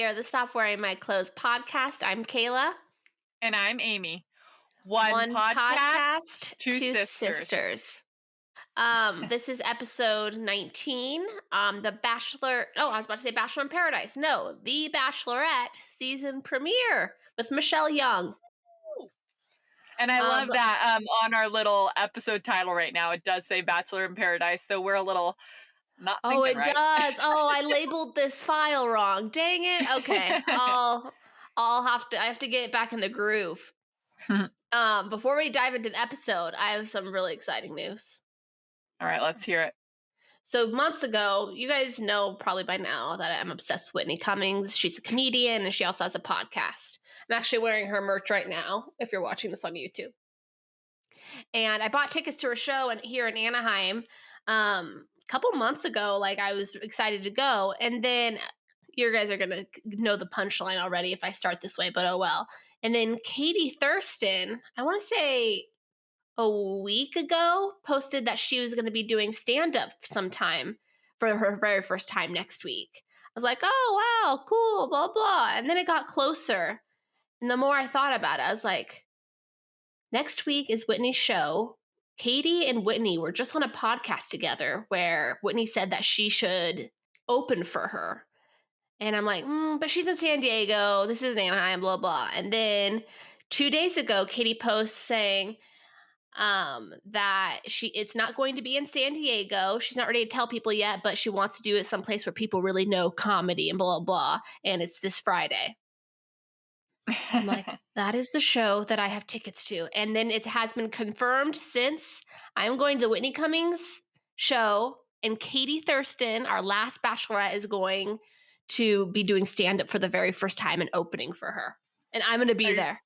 Premiere, the Stop Wearing My Clothes podcast. I'm Kayla. And I'm Amy. One podcast, two sisters. This is episode 19. The Bachelor. Oh, I was about to say Bachelor in Paradise. No, the Bachelorette season premiere with Michelle Young. And I love that on our little episode title right now, it does say Bachelor in Paradise. So we're a little not thinking right. Oh, it does. Oh, I labeled this file wrong. Dang it. Okay. I have to get back in the groove. Before we dive into the episode, I have some really exciting news. All right, let's hear it. So months ago, you guys know probably by now that I'm obsessed with Whitney Cummings. She's a comedian and she also has a podcast. I'm actually wearing her merch right now if you're watching this on YouTube. And I bought tickets to her show here in Anaheim a couple months ago. Like, I was excited to go. And then you guys are going to know the punchline already if I start this way, but oh well. And then Katie Thurston, I want to say a week ago, posted that she was going to be doing stand-up sometime for her very first time next week. I was like, oh, wow, cool, blah, blah. And then it got closer. And the more I thought about it, I was like, next week is Whitney's show. Katie and Whitney were just on a podcast together where Whitney said that she should open for her. And I'm like, but she's in San Diego. This is Anaheim, blah, blah. And then 2 days ago, Katie posts saying that it's not going to be in San Diego. She's not ready to tell people yet, but she wants to do it someplace where people really know comedy and blah, blah. And it's this Friday. I'm like, that is the show that I have tickets to. And then it has been confirmed since. I'm going to the Whitney Cummings show, and Katie Thurston, our last Bachelorette, is going to be doing stand-up for the very first time and opening for her. And I'm going to be there.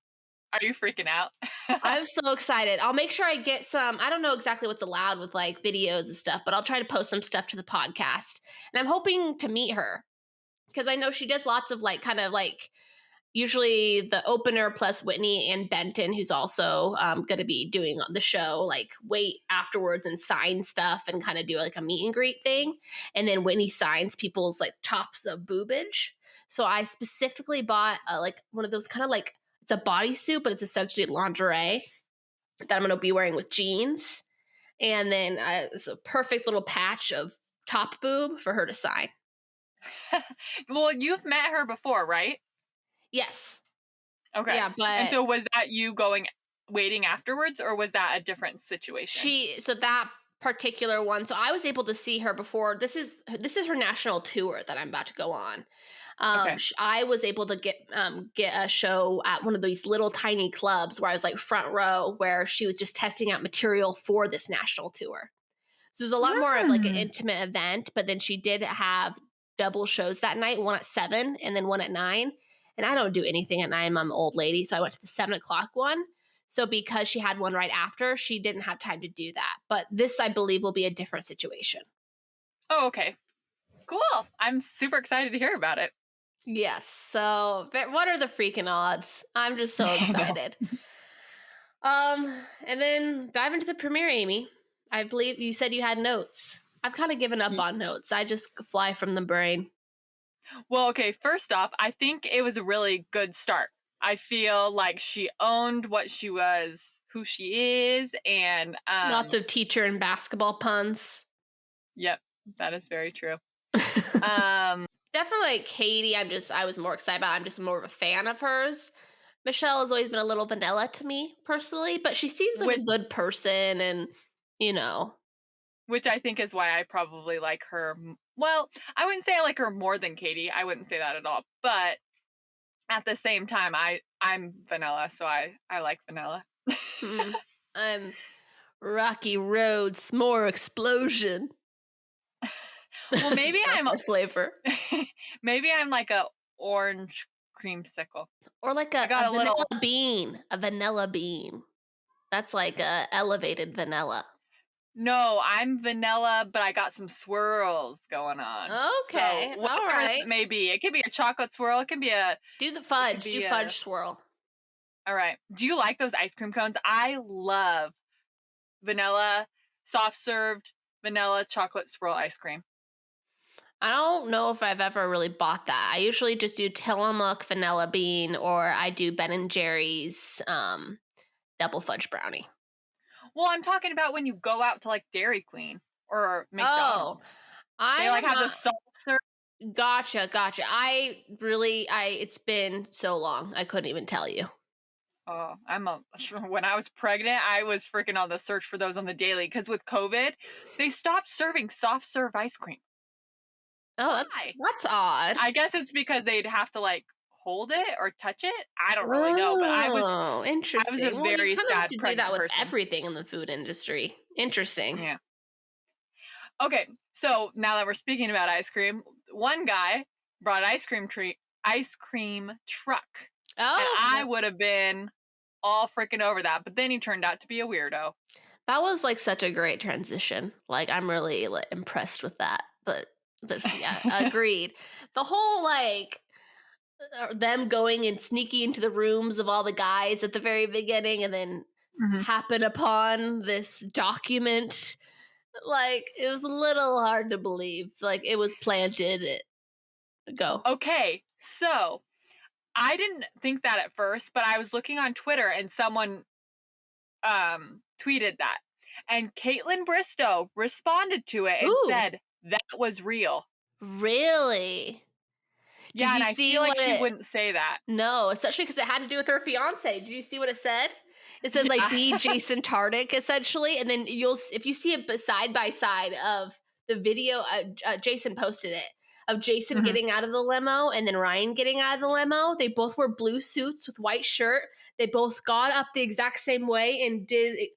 Are you freaking out? I'm so excited. I'll make sure I get some. I don't know exactly what's allowed with like videos and stuff, but I'll try to post some stuff to the podcast. And I'm hoping to meet her because I know she does lots of like kind of like usually the opener plus Whitney and Benton, who's also going to be doing the show, like wait afterwards and sign stuff and kind of do like a meet and greet thing. And then Whitney signs people's like tops of boobage. So I specifically bought like one of those kind of like, it's a bodysuit, but it's essentially lingerie that I'm going to be wearing with jeans. And then it's a perfect little patch of top boob for her to sign. Well, you've met her before, right? Yes. Okay. Yeah, but and so was that you waiting afterwards, or was that a different situation? So that particular one. So I was able to see her before. This is her national tour that I'm about to go on. Okay. I was able to get a show at one of these little tiny clubs where I was like front row, where she was just testing out material for this national tour. So it was a lot more of like an intimate event, but then she did have double shows that night, one at 7 and then one at 9. And I don't do anything at 9. I'm an old lady. So I went to the 7 o'clock one. So because she had one right after, she didn't have time to do that. But this, I believe, will be a different situation. Oh, okay. Cool. I'm super excited to hear about it. Yes. So what are the freaking odds? I'm just so excited. And then dive into the premiere, Amy. I believe you said you had notes. I've kind of given up on notes. I just fly from the brain. Well, okay, first off, I think it was a really good start. I feel like she owned what she was, who she is, and lots of teacher and basketball puns. Yep, that is very true. Definitely like Katie, I was more excited about. I'm just more of a fan of hers. Michelle has always been a little vanilla to me personally, but she seems like a good person, and which I think is why I probably like her. Well, I wouldn't say I like her more than Katie. I wouldn't say that at all. But at the same time, I'm vanilla, so I like vanilla. I'm rocky road, s'more explosion. Well, maybe I'm a flavor. Maybe I'm like a orange creamsicle, or like a vanilla bean. A vanilla bean. That's like a elevated vanilla. No, I'm vanilla, but I got some swirls going on. Okay, so whatever all right. that may be. It could be a chocolate swirl. It can be a do the fudge. Do fudge swirl. All right. Do you like those ice cream cones? I love vanilla, soft served vanilla chocolate swirl ice cream. I don't know if I've ever really bought that. I usually just do Tillamook vanilla bean, or I do Ben and Jerry's double fudge brownie. Well, I'm talking about when you go out to like Dairy Queen or Oh, McDonald's. I They like have have the not. soft serve. Gotcha, gotcha. It's been so long. I couldn't even tell you. Oh, when I was pregnant, I was freaking on the search for those on the daily because with COVID, they stopped serving soft serve ice cream. Oh, Why? that's odd. I guess it's because they'd have to like hold it or touch it. I don't really know, but Oh, I was a interesting. Well, you very kind of have sad to do that pregnant with person. everything in the food industry. Interesting. Yeah. Okay, so now that we're speaking about ice cream, one guy brought an ice cream truck, and Oh, I would have been all freaking over that, but then he turned out to be a weirdo. that was like such a great transition. Like, I'm really impressed with that. But yeah, agreed. The whole like them going and sneaking into the rooms of all the guys at the very beginning, and then Mhm. happen upon this document. Like, it was a little hard to believe. Like, it was planted. Go. Okay, so I didn't think that at first, but I was looking on Twitter and someone tweeted that. And Caitlin Bristow responded to it and Ooh, said that was real. really? Did Yeah, and you I see feel like what she it? wouldn't say that. No, especially because it had to do with her fiance. Did you see what it said? It says like Yeah. be Jason Tardik essentially, and then if you see it side by side of the video, Jason posted it of Jason Mhm. getting out of the limo and then Ryan getting out of the limo. They both wore blue suits with white shirt. They both got up the exact same way and did.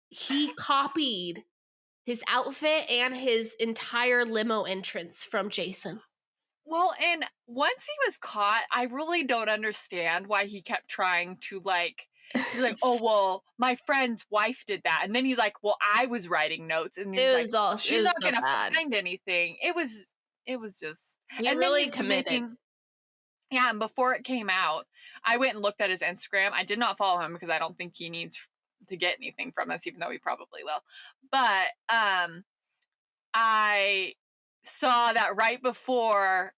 He copied his outfit and his entire limo entrance from Jason. Well, and once he was caught, I really don't understand why he kept trying to he's like, "Oh, well, my friend's wife did that." And then he's like, "Well, I was writing notes." And he's like, It "She's was not so going to bad. find anything." It was just. He And then really he's committed. making yeah, and before it came out, I went and looked at his Instagram. I did not follow him because I don't think he needs to get anything from us even though he probably will. But I saw that right before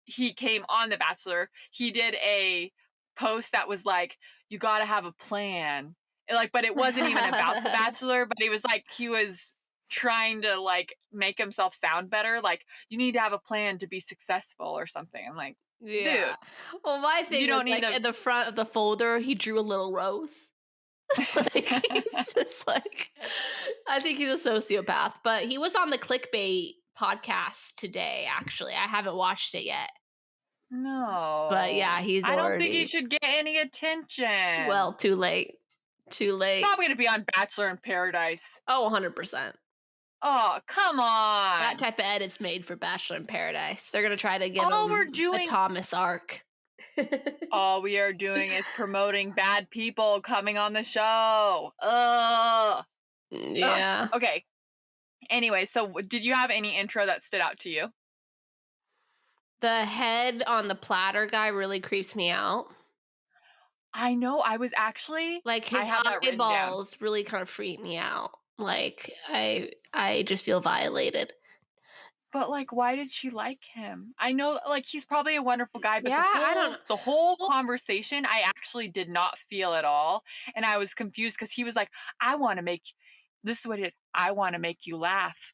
he came on The Bachelor, he did a post that was like, "You got to have a plan." But it wasn't even about The Bachelor, but he was trying to make himself sound better. Like, you need to have a plan to be successful or something. I'm like, Yeah. dude, Well, my you thing was don't need like to. in the front of the folder, he drew a little rose. Like he's just like, I think he's a sociopath. But he was on the Clickbait podcast today. Actually, I haven't watched it yet. But yeah, No, he's I don't think he already. should get any attention. Well, too late. Too He's late. probably going to be on Bachelor in Paradise. Oh, 100%. Oh, come That on. type of edit's made for Bachelor in Paradise. They're gonna try to give All we're him a doing Thomas arc. All we are doing is promoting bad people coming on the show. Ugh. Ugh. Yeah. Okay. Anyway, so did you have any intro that stood out to you? The head on the platter guy really creeps me out. I know. I His have that written down. eyeballs really kind of freak me out. I just feel violated. But why did she like him? I know he's probably a wonderful guy, but Yeah, I don't know. the whole conversation I actually did not feel at all. And I was confused because he was like, I want to make this is what it I want to make you laugh.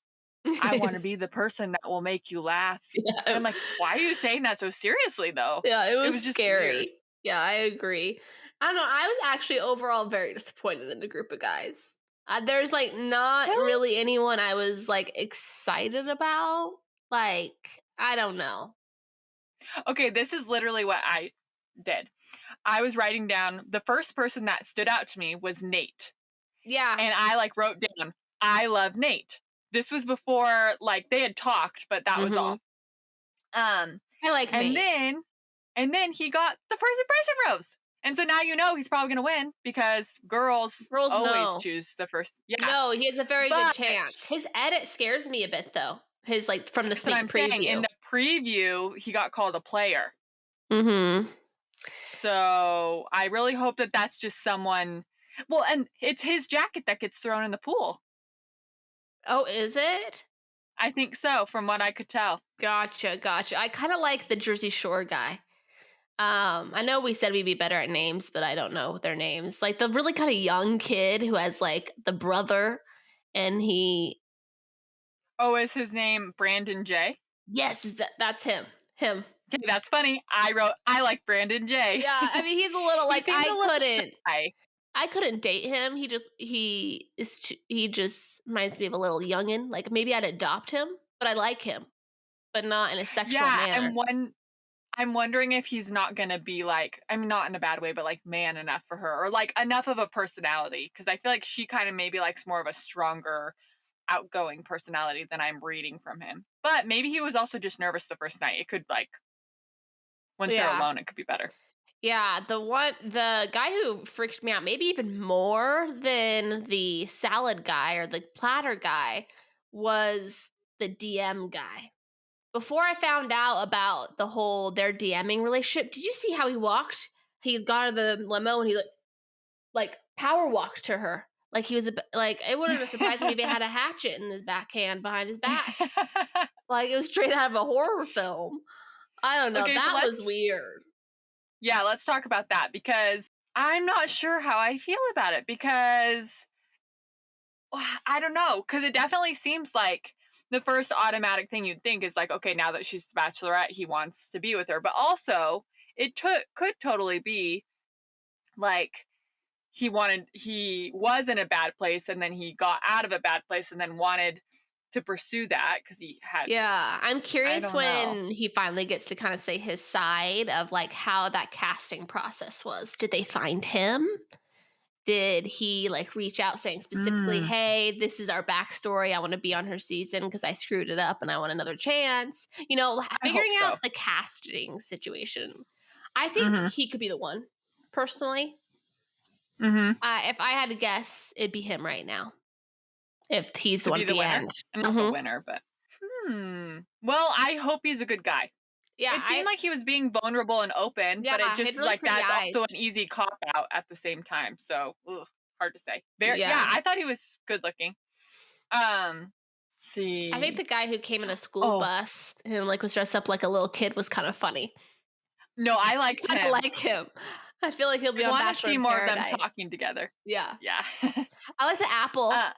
I want to be the person that will make you laugh. And Yeah, I'm like, why are you saying that so seriously though? yeah, it It was was just weird. scary. Yeah, I agree. I don't know. I was actually overall very disappointed in the group of guys. There's not Really? really anyone I was excited about. I don't know. Okay, this is literally what I did. I was writing down the first person that stood out to me was Nate. Yeah. And I wrote down, I love Nate. This was before they had talked, but that was all. I like And Nate. then he got the first impression rose. And so now he's probably gonna win because girls always know. choose the first. Yeah. No, he has a very good But chance. His edit scares me a bit though. His from the that's what sneak I'm saying. In preview. the preview, he got called a player. Mm-hmm. So I really hope that that's just someone. Well, and it's his jacket that gets thrown in the pool. Oh, is it? I think so, from what I could tell. Gotcha. I kind of like the Jersey Shore guy. I know we said we'd be better at names, but I don't know their names. Like the really kind of young kid who has like the brother, and he, Oh, is his name Brandon J? yes, that's him. Him. Okay, that's funny. I like Brandon J. Yeah, I mean he's a little He like seems a little shy. I couldn't date him. He just reminds me of a little youngin. Like maybe I'd adopt him, but I like him, but not in a sexual Yeah, manner. I'm wondering if he's not gonna be like, I mean, not in a bad way, but like man enough for her, or like enough of a personality. Because I feel like she kind of maybe likes more of a stronger, outgoing personality than I'm reading from him. But maybe he was also just nervous the first night. It could like once they're Yeah. alone, it could be better. Yeah, the guy who freaked me out, maybe even more than the salad guy or the platter guy, was the DM guy. Before I found out about their DMing relationship, did you see how he walked? He got out of the limo and he like power walked to her. Like he was like it wouldn't have surprised me if he had a hatchet in his backhand behind his back. Like it was straight out of a horror film. I don't know. Okay, so That was weird. let's talk about that because I'm not sure how I feel about it because I don't know, because it definitely seems like the first automatic thing you'd think is like, okay, now that she's the Bachelorette, he wants to be with her. But also, could totally be like he was in a bad place and then he got out of a bad place and then wanted to pursue that because he had. Yeah, I'm I curious don't know. when he finally gets to kind of say his side of like how that casting process was. Did they find him? Did he like reach out saying specifically, Mm, "Hey, this is our backstory. I want to be on her season because I screwed it up and I want another chance." You know, I hope figuring out so. the casting situation. I think Mm-hmm. he could be the one. Personally, Mm-hmm. if I had to guess, it'd be him right now. If he's the To one be at the the winner, end. not the winner, but well, I hope he's a good guy. Yeah, It seemed like he was being vulnerable and open, but it he had just is really like pretty that's eyes. also an easy cop out at the same time. So hard to say. Yeah, Yeah. I thought he was good looking. Let's I think see. the guy who came in a school Oh bus and like was dressed up like a little kid was kind of funny. no, I I liked kind of him. like him. I feel like he'll be I on want to Bachelor see in more of them Paradise. talking together. Yeah. Yeah. I like the apple. uh,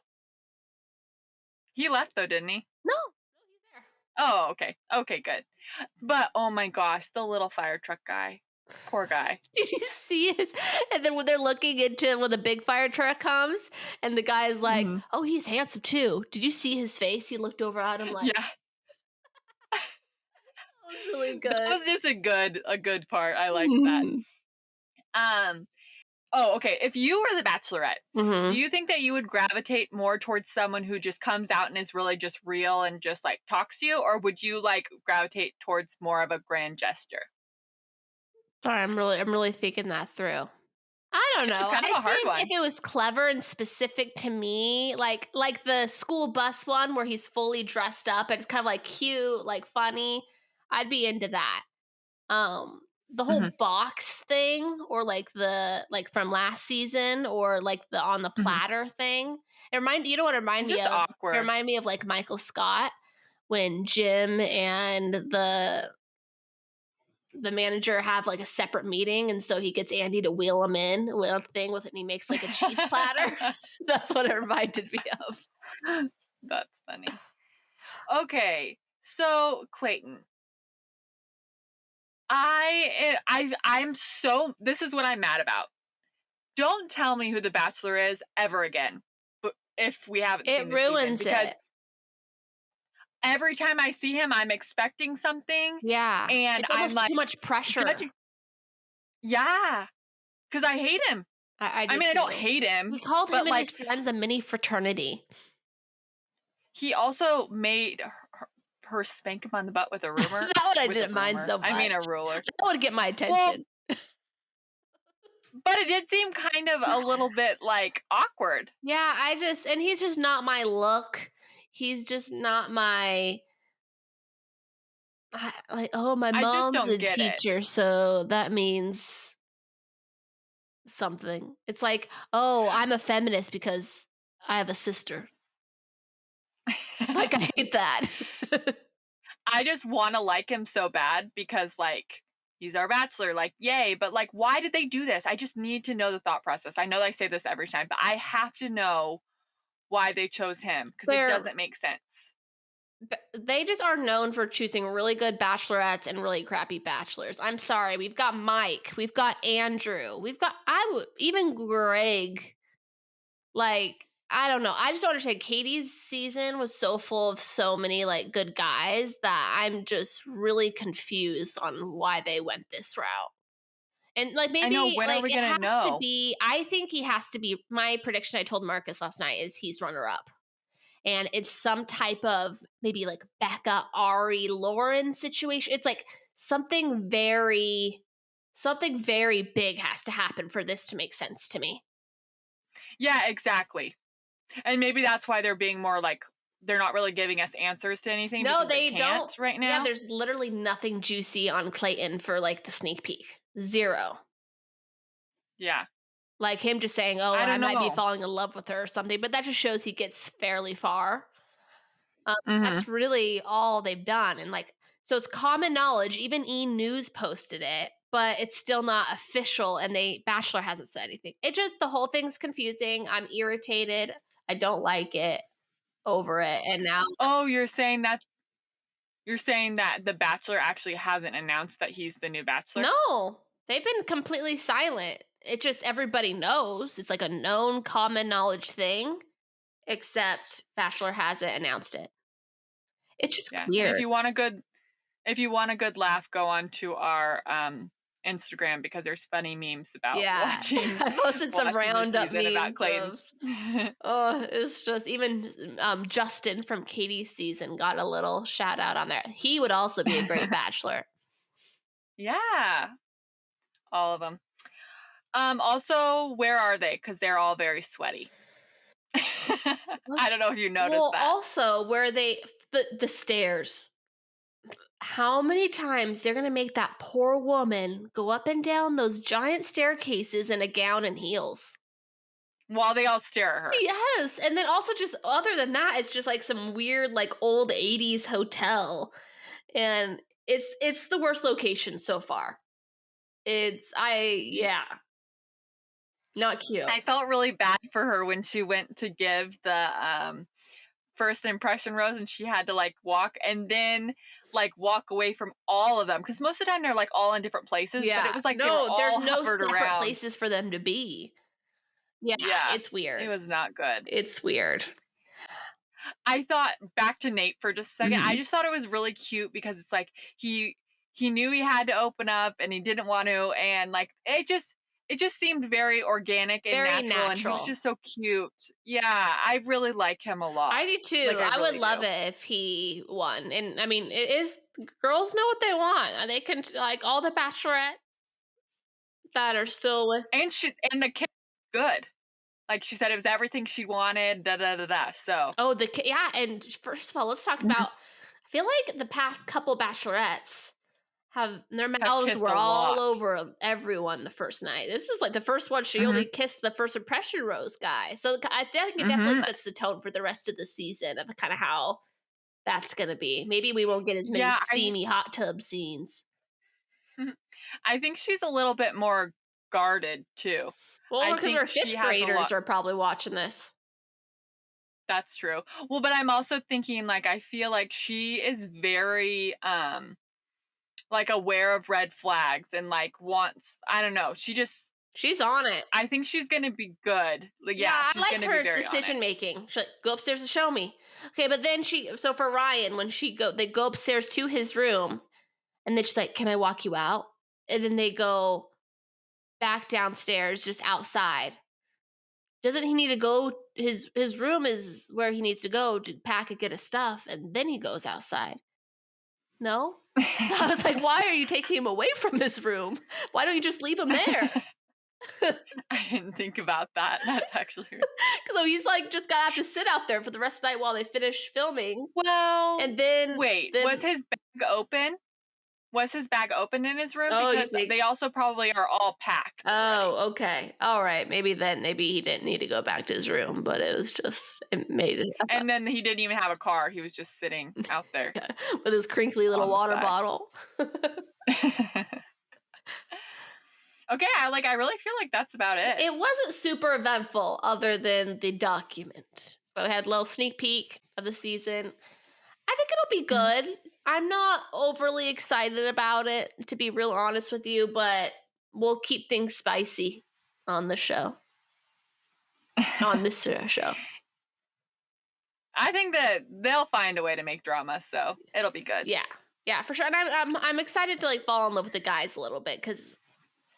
he left though, didn't he? No, he's there. Oh, okay. Okay, good. But oh my gosh, the little fire truck guy. Poor guy. Did you see his? And then when they're looking into when the big fire truck comes, and the guy's like, Hmm. "Oh, he's handsome too." Did you see his face? He looked over at him like, Yeah. "That was really That good." was just a good part. I liked that. Mhm. Um Oh, okay. If you were the Bachelorette, do Mhm. you think that you would gravitate more towards someone who just comes out and is really just real and just like talks to you, or would you like gravitate towards more of a grand gesture? Sorry, I'm really thinking that through. I don't This is know. kind of I a hard think if one. it was clever and specific to me, like the school bus one where he's fully dressed up and it's kind of like cute, like funny, I'd be into that. Um the Hmm. whole box thing or like from last season or like the on the Hmm. platter thing. You know what it reminded It's me just of? It awkward. reminded me of like Michael Scott when Jim and the manager have like a separate meeting and so he gets Andy to wheel him in with a thing with it and he makes like a cheese platter. That's what it reminded me of. That's funny. Okay, so Clayton, I'm so. This is what I'm mad about. Don't tell me who the Bachelor is ever again. But if we haven't It seen the season, ruins because it. every time I see him, I'm expecting something, Yeah. and It's I'm almost too like much pressure. judging. Yeah, because I hate him. I I do mean, I don't too. hate We him, called but him and his like friends a mini fraternity. he also made her spank him on the butt with a rumor. That one I With a didn't mind rumor, so I mean much. a ruler. That would get my Well, attention. but it did seem kind of a little bit like awkward. Yeah, and he's just not my look. He's just not my like, oh, my I just mom's don't a get it. teacher, so that means something. It's like, oh, I'm a feminist because I have a sister. Like, I hate that. I just want to like him so bad because, like, he's our bachelor. Like, yay. But, like, why did they do this? I just need to know the thought process. I know I say this every time, but I have to know why they chose him because it They're doesn't make sense. they just are known for choosing really good bachelorettes and really crappy bachelors. I'm sorry. We've got Mike, we've got Andrew, we've got even Greg. Like, I don't know. I just don't understand. Katie's season was so full of so many like good guys that I'm just really confused on why they went this route. And like I know. maybe When are like we it going to has to know? be I think he has to be my prediction I told Marcus last night is he's runner up. And it's some type of maybe like Becca, Ari, Lauren situation. It's like something very big has to happen for this to make sense to me. Yeah, exactly. And maybe that's why they're being more like, they're not really giving us answers to anything No, because they they don't. can't right Yeah, now. there's literally nothing juicy on Clayton for like the sneak peek. Zero. Yeah. Like him just saying, "Oh, I I don't might be know. falling in love with her" or something, but that just shows he gets fairly far. Hmm. That's really all they've done, and like, so it's common knowledge. Even E News posted it, but it's still not official, and Bachelor hasn't said anything. It just the whole thing's confusing. I'm irritated. I don't like it. Over it, and now Oh, you're saying that the Bachelor actually hasn't announced that he's the new Bachelor? no, they've been completely silent. It just everybody knows. It's like a known common knowledge thing, except Bachelor hasn't announced it. It's just Yeah. And weird. if you want a good laugh, go on to our Instagram because there's funny memes about Yeah. I posted some watching the roundup season about memes Clayton. of oh, it's just even Justin from Katie's season got a little shout out on there. He would also be a great bachelor. Yeah, all of them. Also, where are they? Because they're all very sweaty. I don't know if you noticed Well, that. also where the stairs. How many times they're gonna make that poor woman go up and down those giant staircases in a gown and heels? While they all stare at her. Yes, and then also just other than that, it's just like some weird like old 80s hotel, and it's the worst location so far. Y- Yeah, not cute. I felt really bad for her when she went to give the first impression rose and she had to like walk and then like walk away from all of them because most of the time they're like all in different places, but it Yeah, was like they were no, there's all no hovered separate around. places for them to be. Yeah, Yeah, it's it weird. was not good. It's weird. I thought back to Nate for just a second. I Mhm. just thought it was really cute because it's like he knew he had to open up and he didn't want to and like it just seemed very organic and Very natural and he was natural. just so cute. Yeah, I really like him a lot. I do Like too. I I would really love do. it if he won. And I mean, it is girls know what they want. They can like all the bachelorette that are still with And the kid good. Like she said it was everything she wanted, da da da da. So, oh yeah, and first of all, let's talk mhm, about I feel like the past couple bachelorettes have their have mouths kissed were a all lot. over everyone the first night. This is like the first one she Mhm. only kissed the first impression rose guy. So I think it definitely Mhm. sets the tone for the rest of the season of kind of how that's gonna be. Maybe we won't get as many Yeah, steamy hot tub scenes. I think she's a little bit more guarded too. Well, I because think our she fifth has a graders lot. are probably watching this. That's true. Well, but I'm also thinking like I feel like she is very like aware of red flags and like wants I don't know. She just She's on it. I think she's going to be good. Like Yeah, yeah, I she's like going to be her very on it. decision making. She's like, go upstairs and show me. Okay, but then so for Ryan, when they go upstairs to his room, and then she's like, "Can I walk you out?" And then they go back downstairs, just outside. Doesn't he need to go? His room is where he needs to go to pack and get his stuff, and then he goes outside. No, I was like, why are you taking him away from his room? Why don't you just leave him there? I didn't think about that. That's actually So he's like just gonna have to sit out there for the rest of the night while they finish filming, well, and then wait, was his bag open? Was his bag open in his room? Oh, you Because think? they also probably are all packed already. Oh, okay. All right. Maybe he didn't need to go back to his room, but it was just it made it And then he didn't even have a car. He was just sitting out there with his crinkly little on the water side. bottle. Okay, I really feel like that's about it. It wasn't super eventful other than the document. But we had a little sneak peek of the season. I think it'll be Mhm. good. I'm not overly excited about it, to be real honest with you, but we'll keep things spicy on the show. On this show. I think that they'll find a way to make drama, so it'll be good. Yeah, for sure. And I'm excited to like fall in love with the guys a little bit because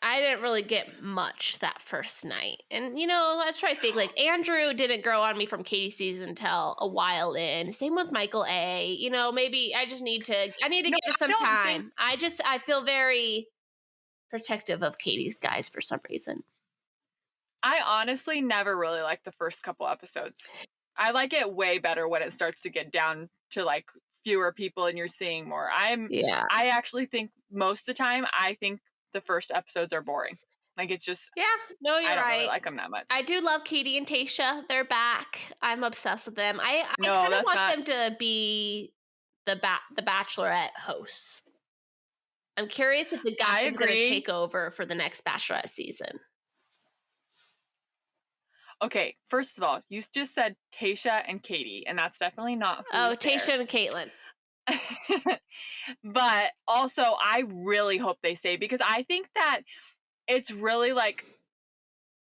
I didn't really get much that first night. And let's try to think. Like Andrew didn't grow on me from Katie's season until a while in. Same with Michael A. Maybe I need to No, give it I some don't think time. I feel very protective of Katie's guys for some reason. I honestly never really liked the first couple episodes. I like it way better when it starts to get down to like fewer people and you're seeing more. Yeah. I actually think most of the time I think the first episodes are boring. Like it's just Yeah, no, you're I don't really right. like them that much. I do love Katie and Tasha. They're back. I'm obsessed with them. I No, kind of that's want not. them to be the Bachelorette hosts. I'm curious if the guy I is going to agree. take over for the next Bachelorette season. Okay, first of all, you just said Tasha and Katie, and that's definitely not who's Tasha and Caitlin. But also, I really hope they stay because I think that it's really like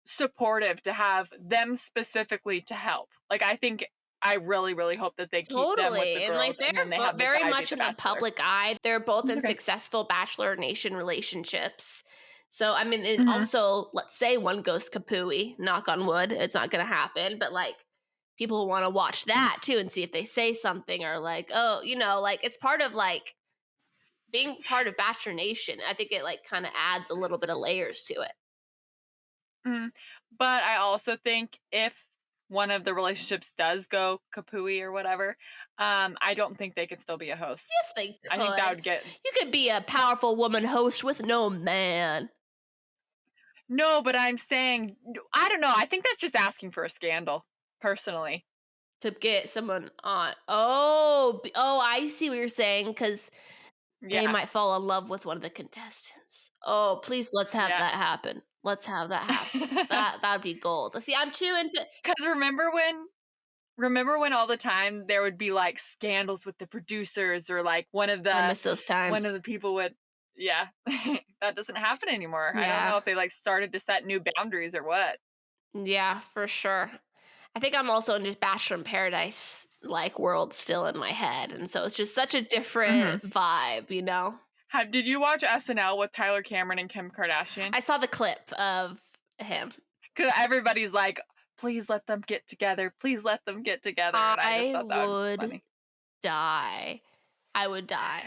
supportive to have them specifically to help. Like, I really, really hope that they keep them with the Totally. And like girls, and then they they're have the very guy be much the in the bachelor. public eye. They're both in Okay. successful Bachelor Nation relationships. So I mean, and Mhm. also let's say one goes kapooey, knock on wood, it's not gonna happen, but like people want to watch that too and see if they say something or like, oh, like it's part of like being part of Bachelor Nation. I think it like kind of adds a little bit of layers to it. Mhm. But I also think if one of the relationships does go kapooey or whatever, I don't think they could still be a host. Yes, they could. I think that would get You could be a powerful woman host with no man. No, but I'm saying I don't know. I think that's just asking for a scandal, personally. To get someone on. Oh, I see what you're saying because they Yeah. might fall in love with one of the contestants. Oh, please, let's have Yeah. that happen. Let's have that happen. That'd be gold. See, I'm too into. Because remember when all the time there would be like scandals with the producers or like I miss those one times. of the people would yeah. That doesn't happen anymore. I don't Yeah, know if they like started to set new boundaries or what. yeah, for sure. I think I'm also in just Bachelor in Paradise like world still in my head, and so it's just such a Mhm. different vibe. Did you watch SNL with Tyler Cameron and Kim Kardashian? I saw the clip of him. Because everybody's like, please let them get together. Please let them get together. And I just I thought that was would funny. die. I would die.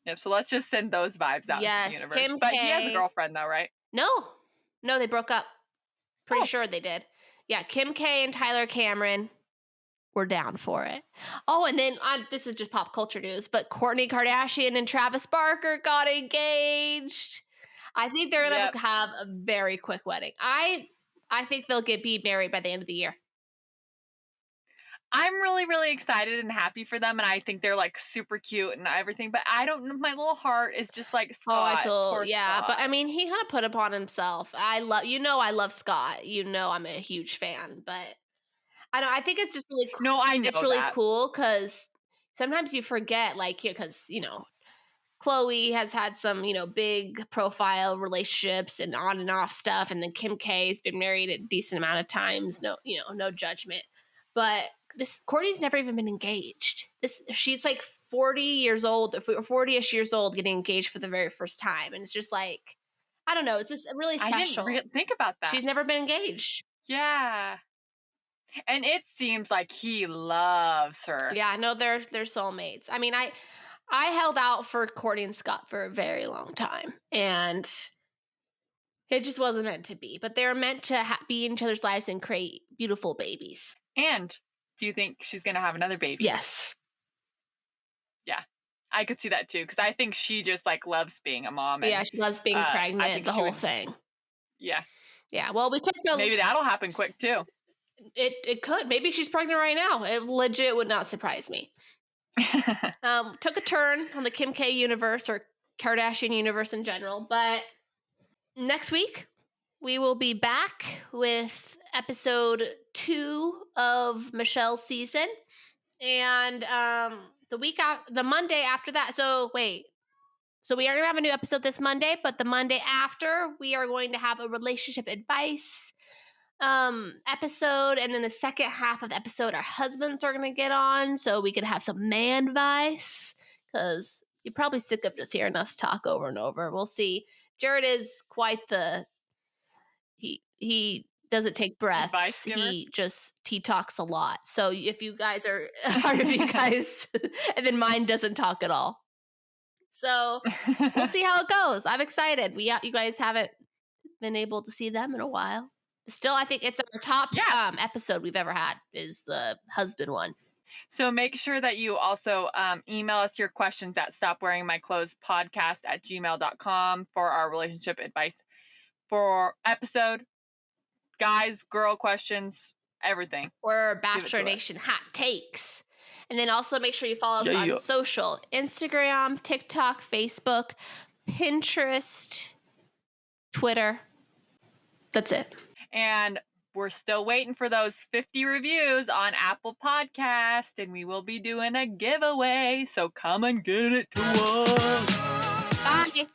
Yep, so let's just send those vibes out into Yes, the universe. Kim But he has a K. girlfriend though, right? No, they broke up. Pretty Oh. sure they did. Yeah, Kim K and Tyler Cameron were down for it. Oh, and then this is just pop culture news, but Kourtney Kardashian and Travis Barker got engaged. I think they're gonna Yep. have a very quick wedding. I think they'll be married by the end of the year. I'm really, really excited and happy for them, and I think they're like super cute and everything. But I don't know, my little heart is just like Scott. I feel Poor yeah, but I Scott. mean, he kind of put upon himself. I love Scott. I'm a huge fan, but I don't. I think it's just really. No, I know It's really that. cool because sometimes you forget, like, because Chloe has had some, big profile relationships and on and off stuff, and then Kim K has been married a decent amount of times. No, no judgment, but this Courtney's never even been engaged. She's like 40 years old, if we were 40ish years old, getting engaged for the very first time, and it's just like, I don't know, it's just really I special. didn't think about that. She's never been engaged. Yeah. And it seems like he loves her. Yeah, I know they're soulmates. I mean, I held out for Courtney and Scott for a very long time, and it just wasn't meant to be. But they're meant to be in each other's lives and create beautiful babies. And do you think she's going to have another baby? Yes. Yeah. I could see that too, because I think she just like loves being a mom, Yeah, and she loves being I pregnant, think the she whole would. thing. Yeah, Yeah, well, we took a maybe that'll happen quick too. it could. Maybe she's pregnant right now. It legit would not surprise me. Took a turn on the Kim K universe or Kardashian universe in general, but next week we will be back with episode 2 of Michelle's season, and the Monday after that. So we are gonna have a new episode this Monday, but the Monday after we are going to have a relationship advice episode, and then the second half of the episode our husbands are gonna get on so we can have some man advice, because you're probably sick of just hearing us talk over and over. We'll see. Jared is quite the he doesn't take Advice breaths. giver. He talks a lot. So if you guys are if you guys and then mine doesn't talk at all. So we'll see how it goes. I'm excited. You guys haven't been able to see them in a while. Still, I think it's our top Yes. episode we've ever had is the husband one. So make sure that you also email us your questions at stopwearingmyclothespodcast@gmail.com for our relationship advice for episode. Guys, girl questions, everything. Or Bachelor Nation hot takes. And then also make sure you follow us on social. Instagram, TikTok, Facebook, Pinterest, Twitter. That's it. And we're still waiting for those 50 reviews on Apple Podcast, and we will be doing a giveaway. So come and get it to us. Bye.